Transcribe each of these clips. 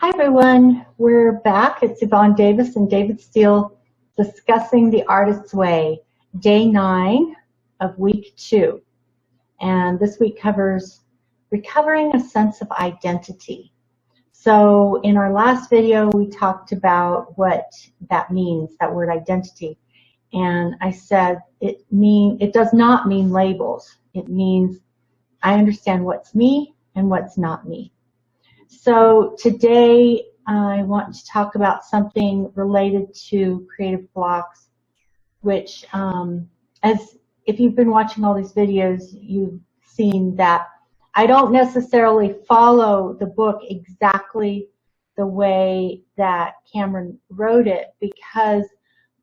Hi everyone, we're back. It's Yvonne Davis and David Steele discussing The Artist's Way, day 9 of week 2. And this week covers recovering a sense of identity. So in our last video, we talked about what that means, that word identity. And I said it does not mean labels. It means I understand what's me and what's not me. So today I want to talk about something related to creative blocks, which as if you've been watching all these videos, you've seen that I don't necessarily follow the book exactly the way that Cameron wrote it, because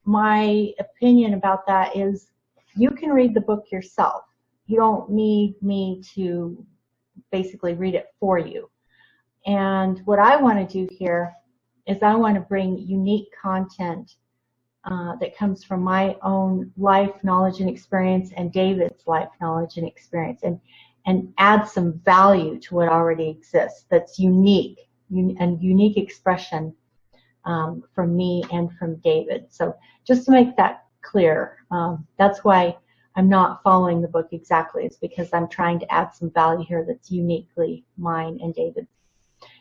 my opinion about that is you can read the book yourself. You don't need me to basically read it for you. And what I want to do here is I want to bring unique content that comes from my own life, knowledge, and experience, and David's life, knowledge, and experience, and add some value to what already exists that's unique, and unique expression from me and from David. So just to make that clear, that's why I'm not following the book exactly. It's because I'm trying to add some value here that's uniquely mine and David's.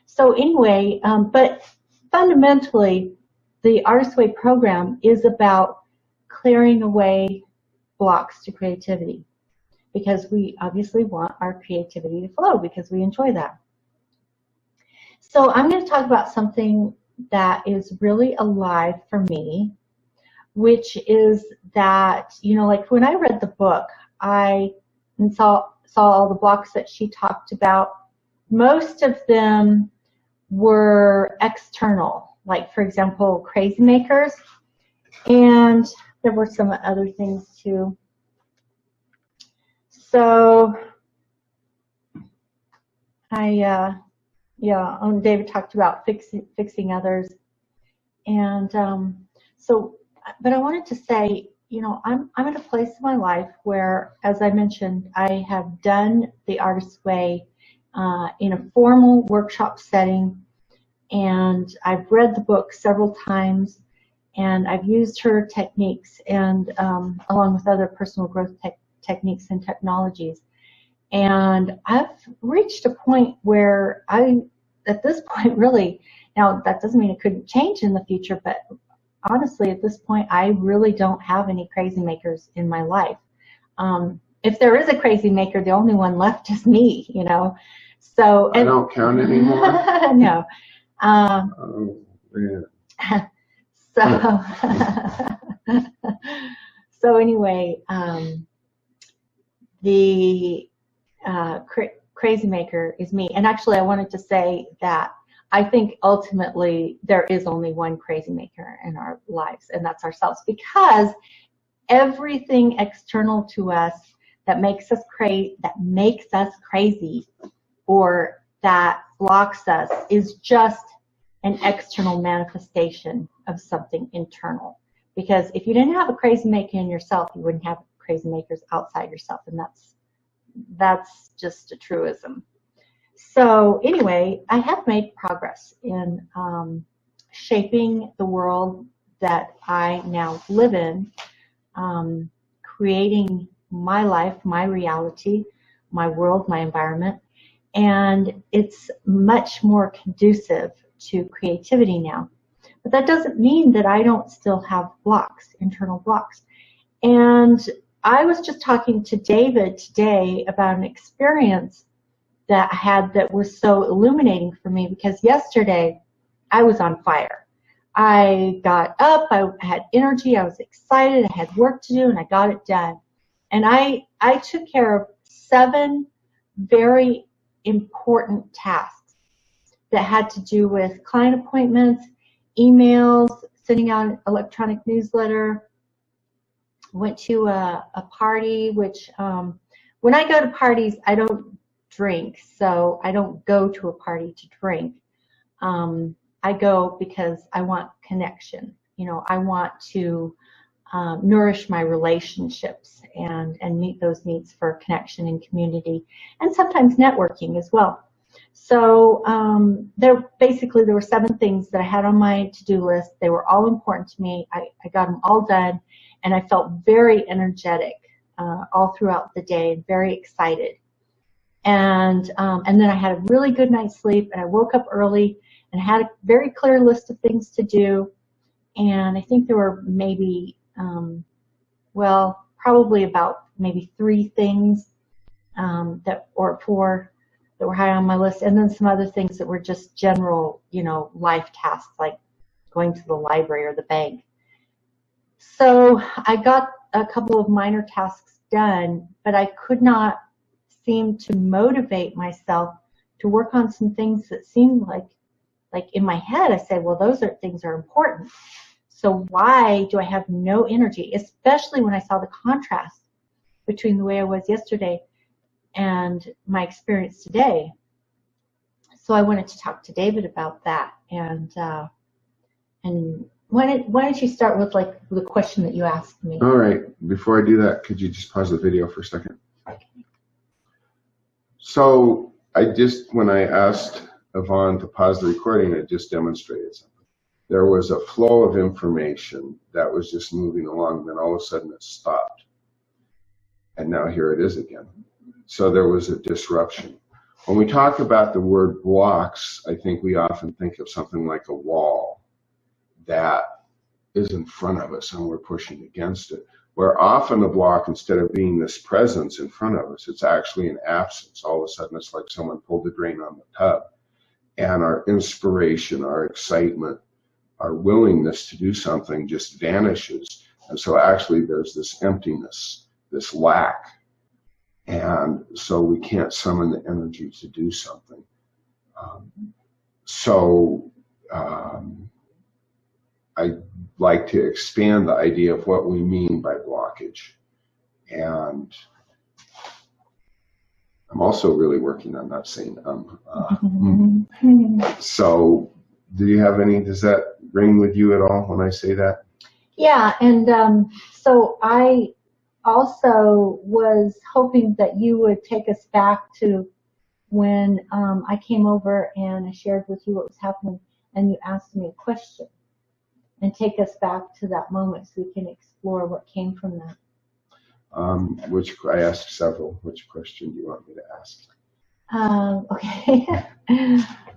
So anyway, but fundamentally, the Artist's Way program is about clearing away blocks to creativity, because we obviously want our creativity to flow because we enjoy that. So I'm going to talk about something that is really alive for me, which is that, you know, like when I read the book, I saw all the blocks that she talked about. Most of them were external, like for example, crazy makers, and there were some other things too. So David talked about fixing others, and but I wanted to say, you know, I'm at a place in my life where, as I mentioned, I have done the Artist's Way in a formal workshop setting, and I've read the book several times, and I've used her techniques, and along with other personal growth techniques and technologies, and I've reached a point where at this point really, now that doesn't mean it couldn't change in the future, but honestly at this point I really don't have any crazy makers in my life. If there is a crazy maker, the only one left is me, you know. So I don't count anymore. No. Oh, man. So anyway, the crazy maker is me. And actually, I wanted to say that I think ultimately there is only one crazy maker in our lives, and that's ourselves, because everything external to us that makes us crazy or that blocks us is just an external manifestation of something internal. Because if you didn't have a crazy maker in yourself, you wouldn't have crazy makers outside yourself, and that's just a truism. So anyway, I have made progress in shaping the world that I now live in, creating my life, my reality, my world, my environment, and it's much more conducive to creativity now. But that doesn't mean that I don't still have blocks, internal blocks. And I was just talking to David today about an experience that I had that was so illuminating for me, because yesterday I was on fire. I got up, I had energy, I was excited, I had work to do, and I got it done. And I took care of 7 very important tasks that had to do with client appointments, emails, sending out an electronic newsletter. Went to a party, which when I go to parties, I don't drink, so I don't go to a party to drink. I go because I want connection. You know, I want to nourish my relationships and meet those needs for connection and community, and sometimes networking as well. So there were 7 things that I had on my to-do list. They were all important to me. I got them all done, and I felt very energetic all throughout the day and very excited. And then I had a really good night's sleep, and I woke up early and had a very clear list of things to do. And I think there were maybe, probably about maybe 3 things or 4 that were high on my list, and then some other things that were just general, life tasks like going to the library or the bank. So I got a couple of minor tasks done, but I could not seem to motivate myself to work on some things that seemed like in my head I said, well, those things are important. So why do I have no energy, especially when I saw the contrast between the way I was yesterday and my experience today? So I wanted to talk to David about that. And why don't you start with the question that you asked me? All right. Before I do that, could you just pause the video for a second? Okay. So when I asked Yvonne to pause the recording, it just demonstrated something. There was a flow of information that was just moving along, then all of a sudden it stopped. And now here it is again. So there was a disruption. When we talk about the word blocks, I think we often think of something like a wall that is in front of us and we're pushing against it. Where often a block, instead of being this presence in front of us, it's actually an absence. All of a sudden it's like someone pulled the drain on the tub. And our inspiration, our excitement, our willingness to do something just vanishes. And so actually there's this emptiness, this lack. And so we can't summon the energy to do something. I'd like to expand the idea of what we mean by blockage. And I'm also really working on not saying So do you have does that ring with you at all when I say that? Yeah, and so I also was hoping that you would take us back to when I came over and I shared with you what was happening, and you asked me a question, and take us back to that moment so we can explore what came from that. Which I asked several. Which question do you want me to ask? Okay.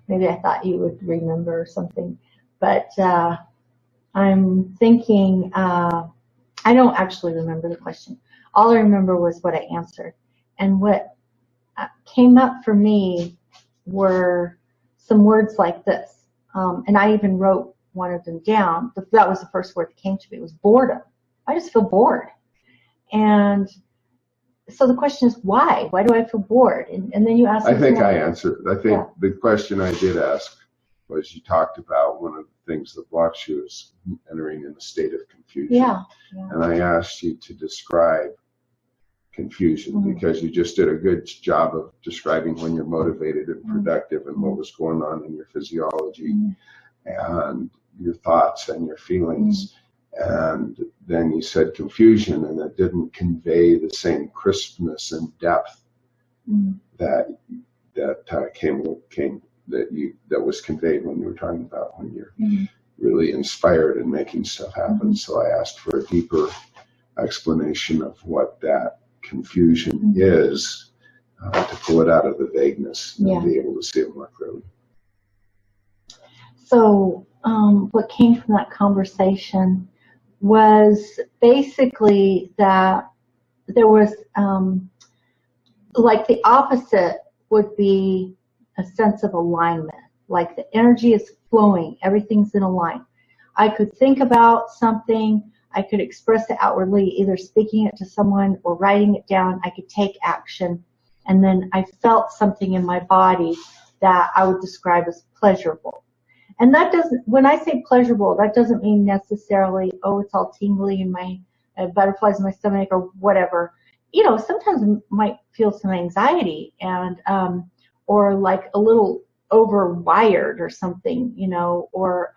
Maybe I thought you would remember or something, but I'm thinking, I don't actually remember the question. All I remember was what I answered. And what came up for me were some words like this. And I even wrote one of them down. That was the first word that came to me. It was boredom. I just feel bored. And so the question is, why? Why do I feel bored? And then you asked. I think I answered. I think the question I did ask was, you talked about one of the things that blocks you is entering in a state of confusion. Yeah. And I asked you to describe confusion, because you just did a good job of describing when you're motivated and productive and what was going on in your physiology and your thoughts and your feelings. And then you said confusion, and it didn't convey the same crispness and depth that was conveyed when you were talking about when you're really inspired and making stuff happen. So I asked for a deeper explanation of what that confusion is, to pull it out of the vagueness and be able to see it more clearly. So what came from that conversation was basically that there was like the opposite would be a sense of alignment, like the energy is flowing, everything's in a line. I could think about something, I could express it outwardly, either speaking it to someone or writing it down. I could take action, and then I felt something in my body that I would describe as pleasurable. And that doesn't, when I say pleasurable, that doesn't mean necessarily, oh, it's all tingly in my butterflies in my stomach or whatever. You know, sometimes I might feel some anxiety and or like a little overwired or something, you know, or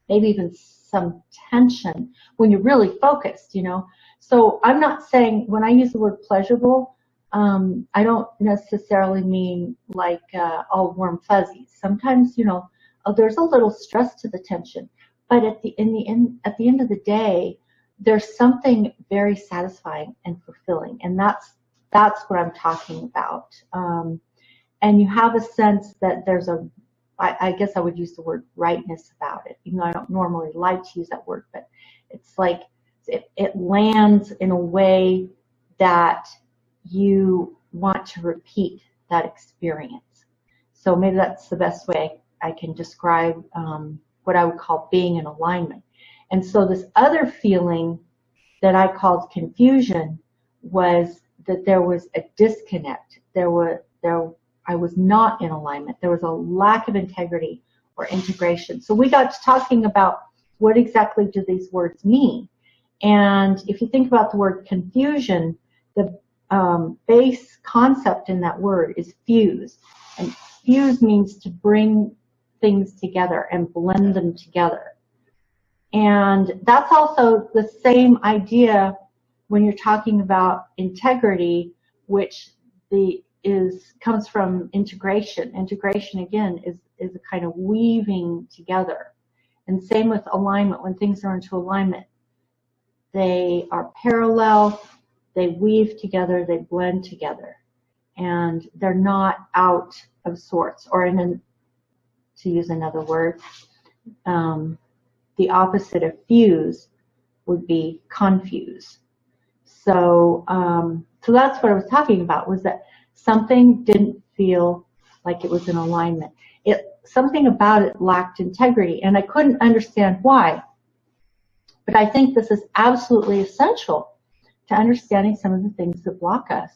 maybe even some tension when you're really focused, you know. So I'm not saying, when I use the word pleasurable, I don't necessarily mean like all warm fuzzies. Sometimes, there's a little stress to the tension, but at the end of the day, there's something very satisfying and fulfilling, and that's what I'm talking about. And you have a sense that there's I guess I would use the word rightness about it, even though I don't normally like to use that word, but it's like it lands in a way that you want to repeat that experience. So maybe that's the best way I can describe what I would call being in alignment. And so this other feeling that I called confusion was that there was a disconnect. I was not in alignment. There was a lack of integrity or integration. So we got to talking about what exactly do these words mean. And if you think about the word confusion, the base concept in that word is fuse. And fuse means to bring things together and blend them together. And that's also the same idea when you're talking about integrity, which comes from integration. Integration, again, is a kind of weaving together. And same with alignment. When things are into alignment, they are parallel, they weave together, they blend together. And they're not out of sorts. Or to use another word, the opposite of fuse would be confuse. So that's what I was talking about, was that something didn't feel like it was in alignment. Something about it lacked integrity, and I couldn't understand why. But I think this is absolutely essential to understanding some of the things that block us.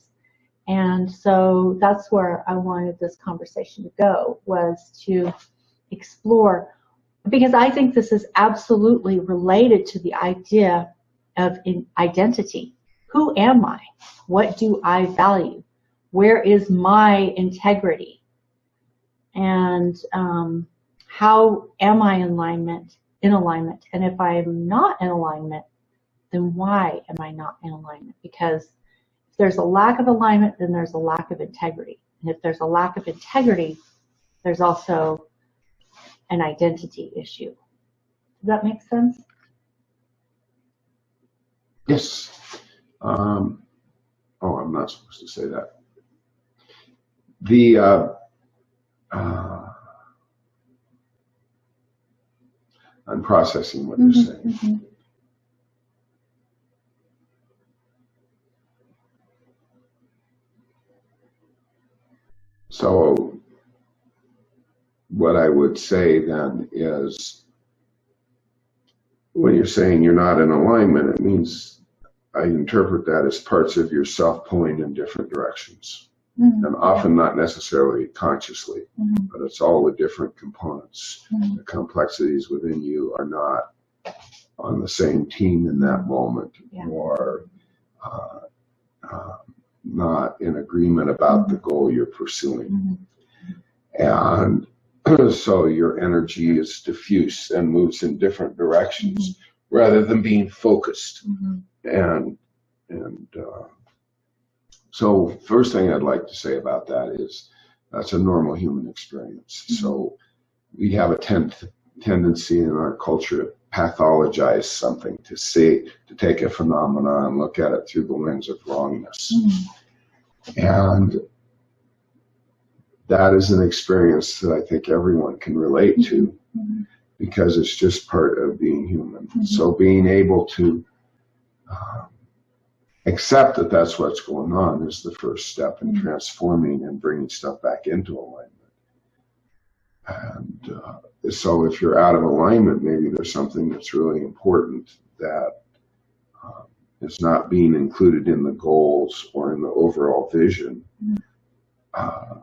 And so that's where I wanted this conversation to go, was to explore, because I think this is absolutely related to the idea of identity. Who am I? What do I value? Where is my integrity? And how am I in alignment? And if I am not in alignment, then why am I not in alignment? Because if there's a lack of alignment, then there's a lack of integrity. And if there's a lack of integrity, there's also an identity issue. Does that make sense? Yes. I'm not supposed to say that. I'm processing what you're saying. Mm-hmm. So what I would say then is, when you're saying you're not in alignment, it means I interpret that as parts of yourself pulling in different directions. Mm-hmm. And often not necessarily consciously, mm-hmm. but it's all the different components. Mm-hmm. The complexities within you are not on the same team in that moment, yeah. Or not in agreement about mm-hmm. the goal you're pursuing. Mm-hmm. And so your energy is diffuse and moves in different directions, mm-hmm. rather than being focused. Mm-hmm. So first thing I'd like to say about that is that's a normal human experience. Mm-hmm. So we have a tendency in our culture to pathologize something, to take a phenomenon and look at it through the lens of wrongness. Mm-hmm. And that is an experience that I think everyone can relate to, mm-hmm. because it's just part of being human. Mm-hmm. So being able to accept that that's what's going on is the first step in mm-hmm. transforming and bringing stuff back into alignment. And so if you're out of alignment, maybe there's something that's really important that is not being included in the goals or in the overall vision. Mm-hmm.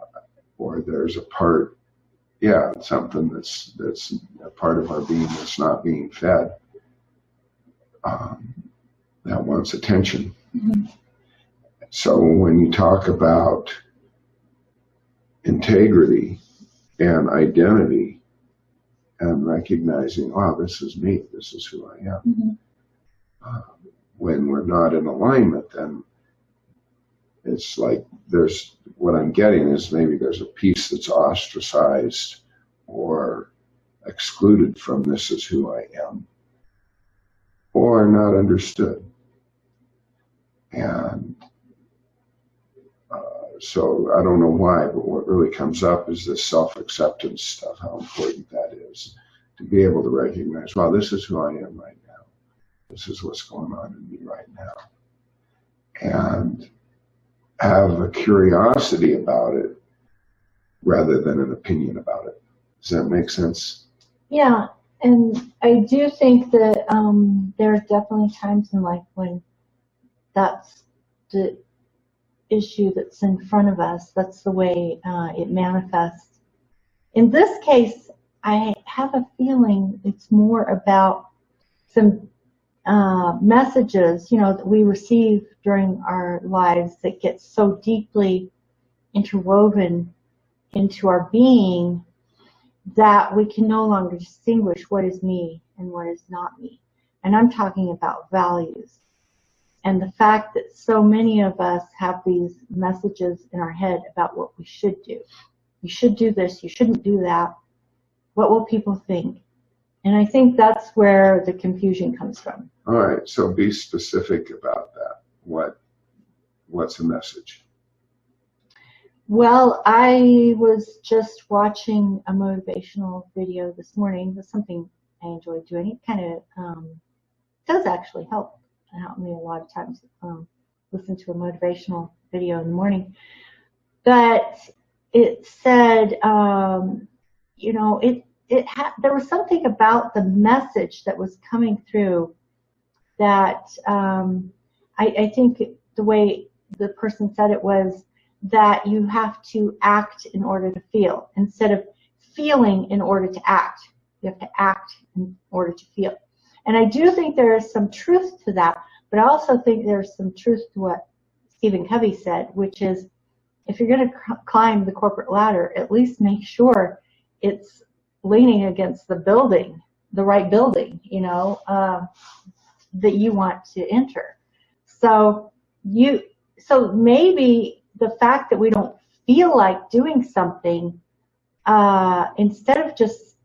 Or there's a part, something that's a part of our being that's not being fed, that wants attention. Mm-hmm. So when you talk about integrity and identity and recognizing, wow, this is me, this is who I am. Mm-hmm. When we're not in alignment, then it's like what I'm getting is maybe there's a piece that's ostracized or excluded from this is who I am, or not understood. And so I don't know why, but what really comes up is this self-acceptance stuff, how important that is, to be able to recognize, well, this is who I am right now. This is what's going on in me right now. And have a curiosity about it rather than an opinion about it. Does that make sense? Yeah, and I do think that there's definitely times in life when that's the issue that's in front of us. That's the way it manifests. In this case, I have a feeling it's more about some messages, that we receive during our lives that get so deeply interwoven into our being that we can no longer distinguish what is me and what is not me. And I'm talking about values. And the fact that so many of us have these messages in our head about what we should do. You should do this, you shouldn't do that. What will people think? And I think that's where the confusion comes from. All right, so be specific about that. What's a message? Well, I was just watching a motivational video this morning. It's something I enjoy doing. It kind of does actually help. It helped me a lot of times listen to a motivational video in the morning. But it said, there was something about the message that was coming through that I think the way the person said it was that you have to act in order to feel instead of feeling in order to act. You have to act in order to feel. And I do think there is some truth to that, but I also think there's some truth to what Stephen Covey said, which is if you're going to climb the corporate ladder, at least make sure it's leaning against the building, the right building, that you want to enter. So maybe the fact that we don't feel like doing something, instead of just,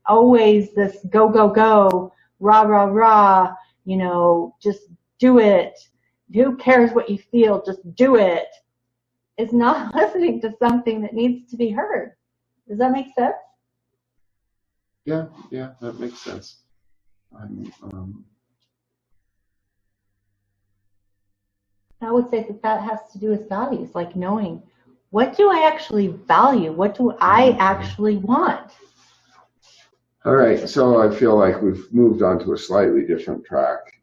always this go, go, go, rah, rah, rah, just do it. Who cares what you feel? Just do it. It's not listening to something that needs to be heard. Does that make sense? Yeah, that makes sense. I would say that has to do with values, like knowing what do I actually value? What do I actually want? All right, so I feel like we've moved on to a slightly different track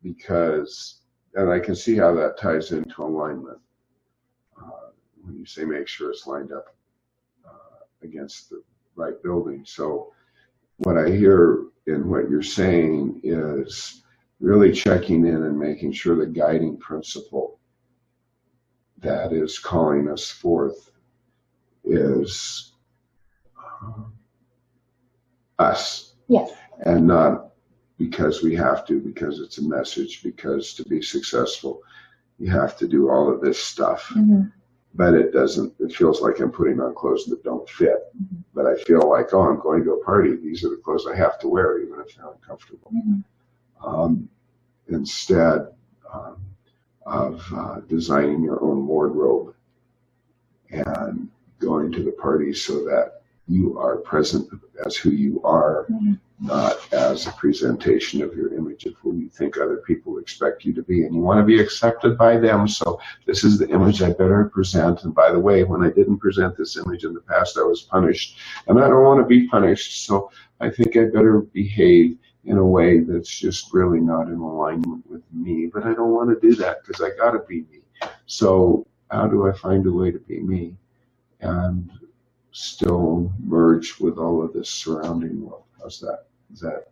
and I can see how that ties into alignment. When you say make sure it's lined up against the right building. So what I hear in what you're saying is really checking in and making sure the guiding principle that is calling us forth is us. Yes. And not because we have to, because it's a message, because to be successful, you have to do all of this stuff. Mm-hmm. But it feels like I'm putting on clothes that don't fit. Mm-hmm. But I feel like, I'm going to a party. These are the clothes I have to wear, even if they're uncomfortable. Mm-hmm. Instead of designing your own wardrobe and going to the party so that you are present as who you are, mm-hmm. not as a presentation of your image of who you think other people expect you to be. And you want to be accepted by them, so this is the image I better present. And by the way, when I didn't present this image in the past, I was punished. And I don't want to be punished, so I think I better behave in a way that's just really not in alignment with me. But I don't want to do that because I got to be me. So how do I find a way to be me and still merge with all of this surrounding world? How's that? Is that?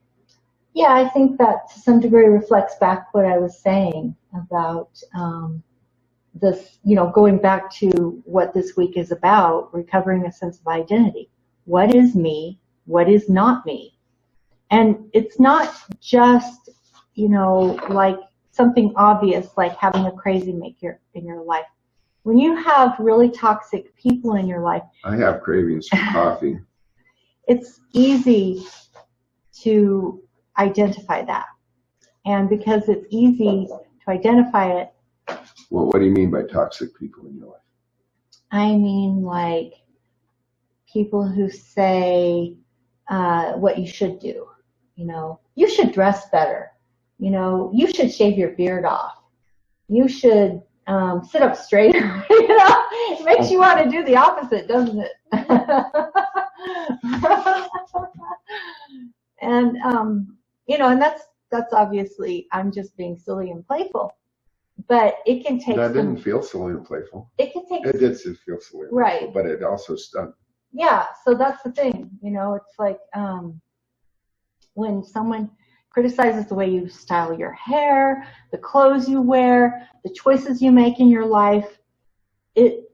Yeah, I think that to some degree reflects back what I was saying about this, going back to what this week is about, recovering a sense of identity. What is me? What is not me? And it's not just, like something obvious like having a crazy maker in your life. When you have really toxic people in your life, I have cravings for coffee. It's easy to identify that. And because it's easy to identify it. Well, what do you mean by toxic people in your life? I mean like people who say what you should do. You know, you should dress better. You know, you should shave your beard off. You should sit up straighter. You know, it makes you want to do the opposite, doesn't it? And you know, and that's obviously I'm just being silly and playful, but it can take. That didn't feel silly and playful. It can take. It did feel silly, and right? Playful, but it also stung. Yeah, so that's the thing. You know, it's like when someone criticizes the way you style your hair, the clothes you wear, the choices you make in your life, it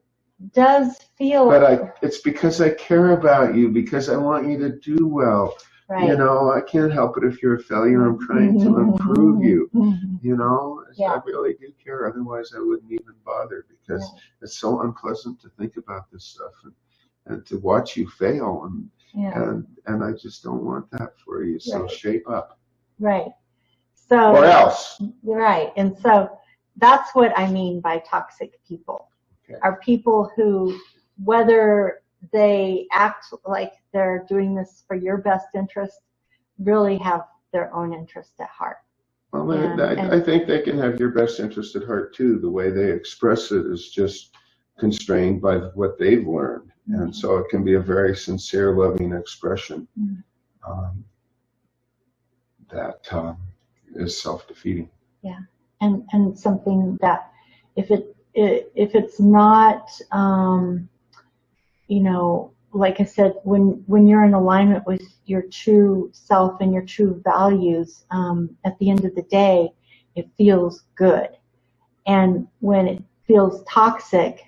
does feel. But it's because I care about you, because I want you to do well. Right. You know, I can't help it if you're a failure. I'm trying to improve you. You know, yeah. I really do care. Otherwise, I wouldn't even bother, because it's so unpleasant to think about this stuff and to watch you fail. And I just don't want that for you. So shape up. Right. So. Or else. Right. And so that's what I mean by toxic people. Okay. Are people who, whether they act like they're doing this for your best interest, really have their own interest at heart. Well, I think they can have your best interest at heart too. The way they express it is just constrained by what they've learned. Mm-hmm. And so it can be a very sincere, loving expression that is self-defeating. Yeah, and something that if it's not you know, like I said, when you're in alignment with your true self and your true values, at the end of the day, it feels good. And when it feels toxic,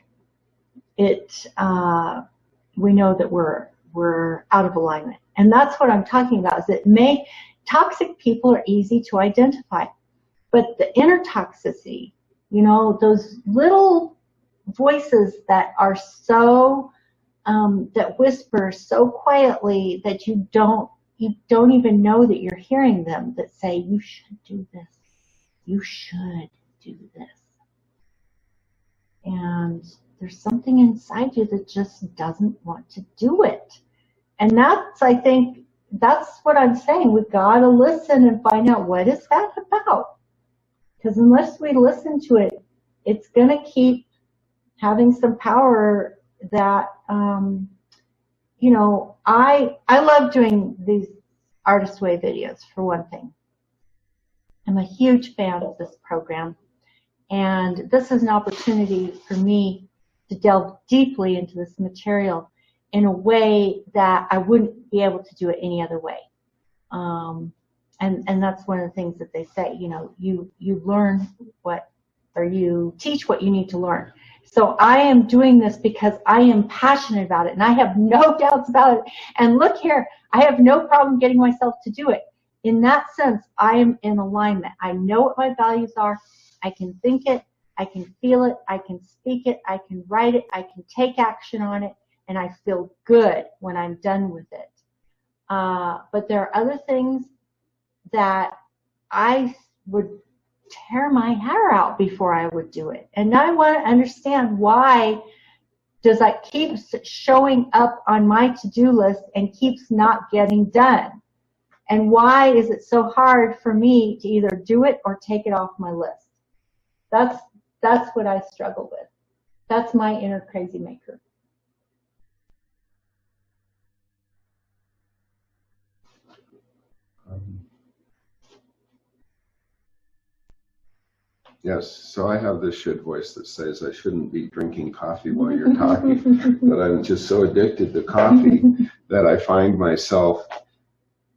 we know that we're out of alignment. And that's what I'm talking about. Is toxic people are easy to identify, but the inner toxicity, you know, those little voices that are so that whisper so quietly that you don't even know that you're hearing them, that say, you should do this, you should do this. And there's something inside you that just doesn't want to do it. And I think that's what I'm saying. We've got to listen and find out, what is that about? Because unless we listen to it, it's going to keep having some power that, you know, I love doing these Artist Way videos, for one thing. I'm a huge fan of this program, and this is an opportunity for me to delve deeply into this material in a way that I wouldn't be able to do it any other way. And that's one of the things that they say, you know, you learn or you teach what you need to learn. So I am doing this because I am passionate about it, and I have no doubts about it. And look here, I have no problem getting myself to do it. In that sense, I am in alignment. I know what my values are. I can think it. I can feel it. I can speak it. I can write it. I can take action on it. And I feel good when I'm done with it. But there are other things that I would tear my hair out before I would do it. And I want to understand, why does that keep showing up on my to-do list and keeps not getting done? And why is it so hard for me to either do it or take it off my list? That's what I struggle with. That's my inner crazy maker. Yes, so I have this should voice that says I shouldn't be drinking coffee while you're talking, but I'm just so addicted to coffee that I find myself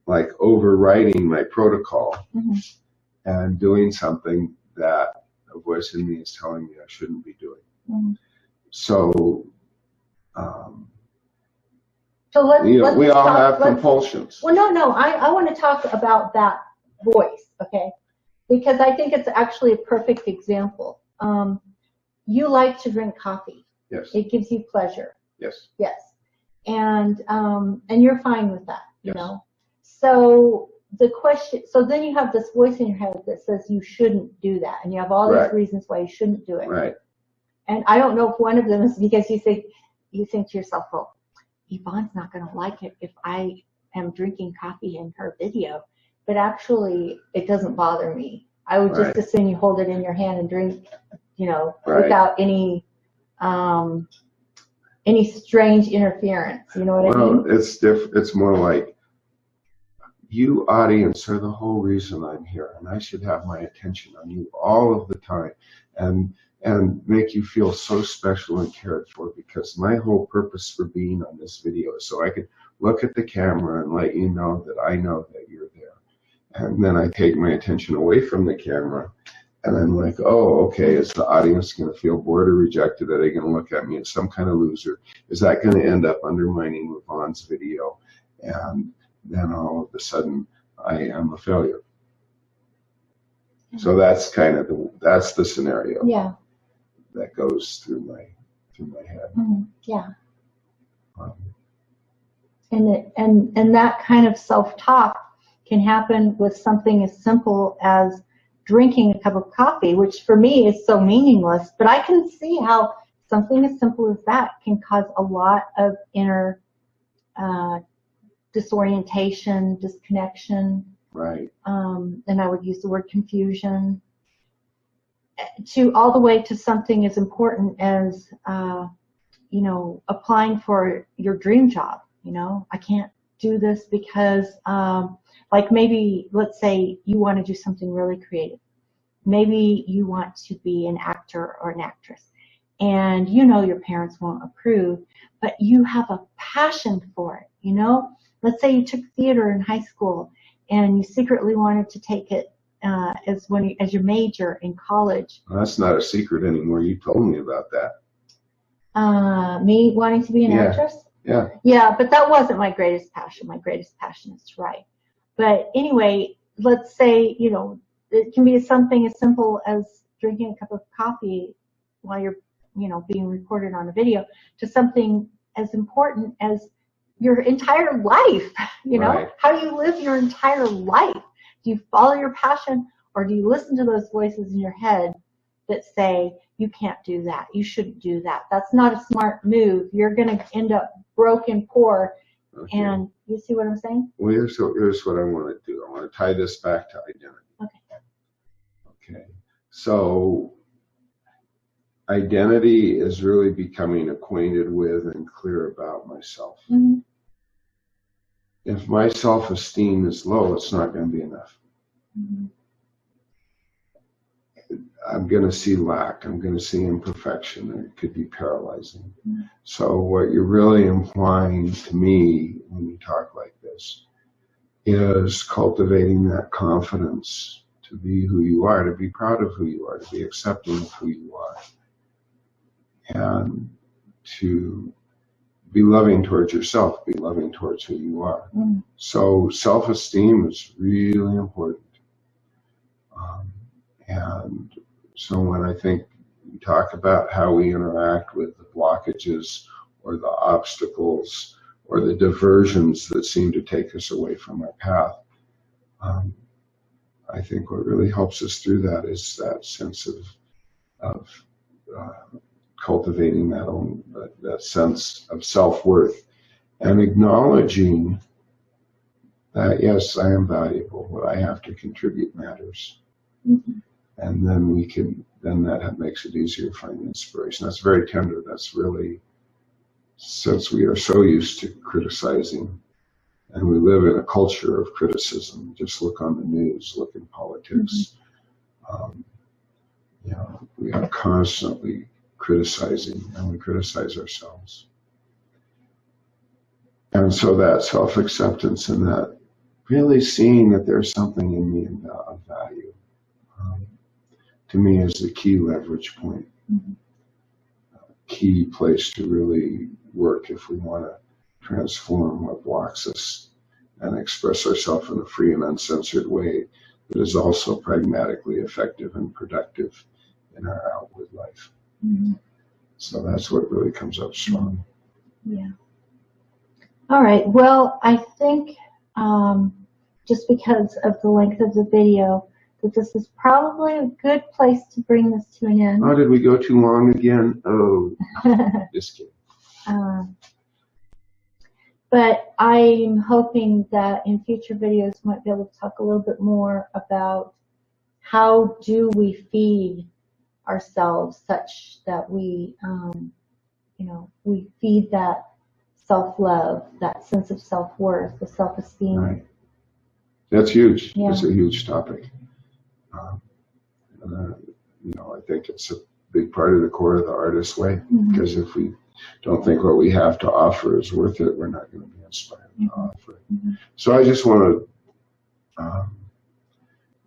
like overriding my protocol and doing something that a voice in me is telling me I shouldn't be doing. So, we all have compulsions. Well, no, I want to talk about that voice, okay? because I think it's actually a perfect example. You like to drink coffee. Yes. It gives you pleasure. Yes. Yes. And you're fine with that, you Yes. know. So the question, so then you have this voice in your head that says you shouldn't do that, and you have all Right. these reasons why you shouldn't do it. Right. And I don't know if one of them is because you think to yourself, well, Yvonne's not going to like it if I am drinking coffee in her video, but actually it doesn't bother me. I would just as soon you hold it in your hand and drink, you know, without any strange interference. You know what I mean? Well, it's more like, you audience are the whole reason I'm here, and I should have my attention on you all of the time, and make you feel so special and cared for, because my whole purpose for being on this video is so I could look at the camera and let you know that I know that you're there. And then I take my attention away from the camera, and I'm like, oh, okay, is the audience going to feel bored or rejected? Are they going to look at me as some kind of loser? Is that going to end up undermining Yvonne's video? And then all of a sudden, I am a failure. So that's kind of that's the scenario. Yeah. That goes through my head. Mm-hmm. Yeah. And that kind of self-talk can happen with something as simple as drinking a cup of coffee, which for me is so meaningless, but I can see how something as simple as that can cause a lot of inner disorientation, disconnection. Right. And I would use the word confusion, to all the way to something as important as, you know, applying for your dream job. You know, I can't do this because, like maybe, let's say you want to do something really creative. Maybe you want to be an actor or an actress, and you know your parents won't approve, but you have a passion for it, you know? Let's say you took theater in high school and you secretly wanted to take it as your major in college. Well, that's not a secret anymore. You told me about that. Me wanting to be an actress? Yeah. Yeah, but that wasn't my greatest passion. My greatest passion is to write. But anyway, let's say, you know, it can be something as simple as drinking a cup of coffee while you're, you know, being recorded on a video, to something as important as your entire life, you know? Right. How do you live your entire life? Do you follow your passion, or do you listen to those voices in your head that say, you can't do that, you shouldn't do that, that's not a smart move, you're going to end up broke and poor? Okay. And you see what I'm saying? Well, here's what I want to do. I want to tie this back to identity. Okay. So identity is really becoming acquainted with and clear about myself. Mm-hmm. If my self-esteem is low, it's not going to be enough. Mm-hmm. I'm going to see lack. I'm going to see imperfection, and it could be paralyzing. Mm-hmm. So what you're really implying to me when you talk like this is cultivating that confidence to be who you are, to be proud of who you are, to be accepting of who you are, and to be loving towards yourself, be loving towards who you are. Mm. So self-esteem is really important. And so when I think we talk about how we interact with the blockages or the obstacles or the diversions that seem to take us away from our path, I think what really helps us through that is that sense of cultivating that sense of self-worth and acknowledging that, yes, I am valuable. What I have to contribute matters. Mm-hmm. And then that makes it easier to find inspiration. That's very tender. That's really, since we are so used to criticizing, and we live in a culture of criticism. Just look on the news, look in politics. Mm-hmm. You know, we are constantly criticizing, and we criticize ourselves. And so that self-acceptance and that really seeing that there's something in me of value, to me is the key leverage point, mm-hmm. Key place to really work if we want to transform what blocks us and express ourselves in a free and uncensored way but is also pragmatically effective and productive in our outward life. Mm-hmm. So that's what really comes up strong. Yeah. All right. Well, I think just because of the length of the video, that this is probably a good place to bring this to an end. Oh, did we go too long again? Oh, just kidding. But I'm hoping that in future videos we might be able to talk a little bit more about how do we feed ourselves such that we, we feed that self-love, that sense of self-worth, the self-esteem. Right. That's huge. Yeah. It's a huge topic. I think it's a big part of the core of the artist's way, because if we don't think what we have to offer is worth it, we're not going to be inspired to offer it. So I just want to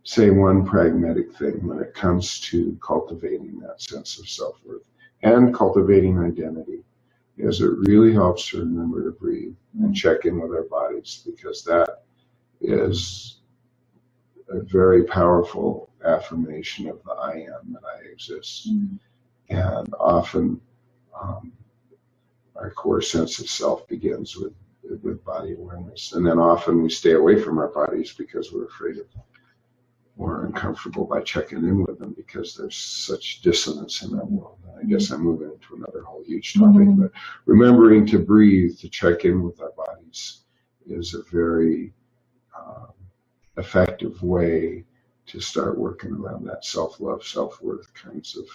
say one pragmatic thing when it comes to cultivating that sense of self-worth and cultivating identity, is it really helps to remember to breathe and check in with our bodies, because that is a very powerful affirmation of the I am, that I exist. And often our core sense of self begins with body awareness. And then often we stay away from our bodies because we're afraid of them, or uncomfortable by checking in with them because there's such dissonance in our world. And I guess I'm moving into another whole huge topic, but remembering to breathe, to check in with our bodies, is a very effective way to start working around that self-love, self-worth kinds of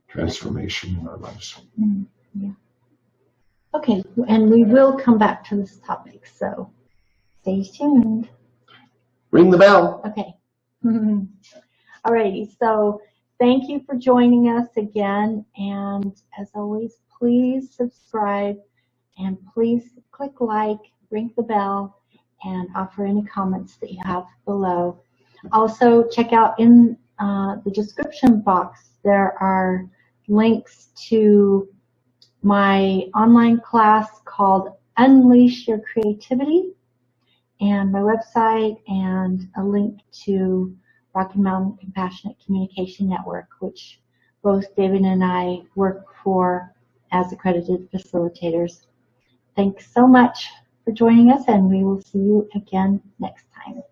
transformation in our lives. Yeah. Okay, and we will come back to this topic, so stay tuned. Ring the bell. Okay. Alrighty, so thank you for joining us again, and as always, please subscribe, and please click like, ring the bell, and offer any comments that you have below. Also, check out in the description box, there are links to my online class called Unleash Your Creativity, and my website, and a link to Rocky Mountain Compassionate Communication Network, which both David and I work for as accredited facilitators. Thanks so much for joining us, and we will see you again next time.